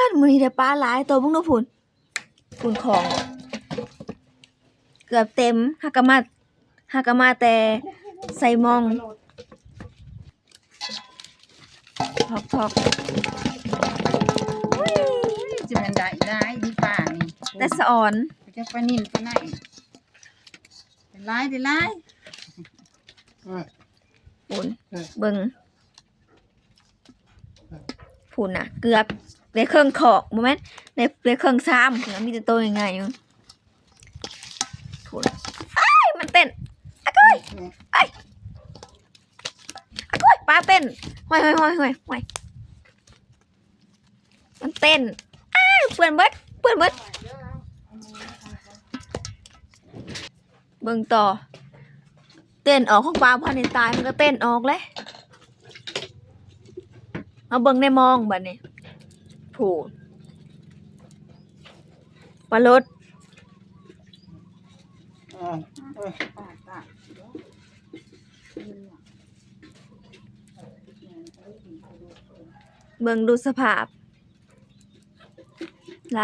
ดมื้อนี้ได้ปลาหลายตัวเบิ่งดูพุ่นพุ่นของเกือบเต็มหากะมาแต่ใส่หม่องทอกอุ้ย จะมันได้ดีป่านี่ แต่สะอ่อน จะปลานิ่นปลาไหนเป็นลาย พุ่นเบิ่งพุ่นน่ะ เกือบได้เครื่องขอกบ่แม่นได้เครื่องซ้ำเหลือมีแต่ตัวง่ายๆอยู่พุ่นอ้ายมันเต้นอะก้อยอะก้อยปลาเต้นห้อยมันเต้นอ้ายเปื้อนเบิดเบิ่งต่อเต้นออกของปลาพันในตายมันก็เต้นออกเลยเอาเบิ่งในมองบัดนี้ผูปลาลด เบิ่งดูสภาพ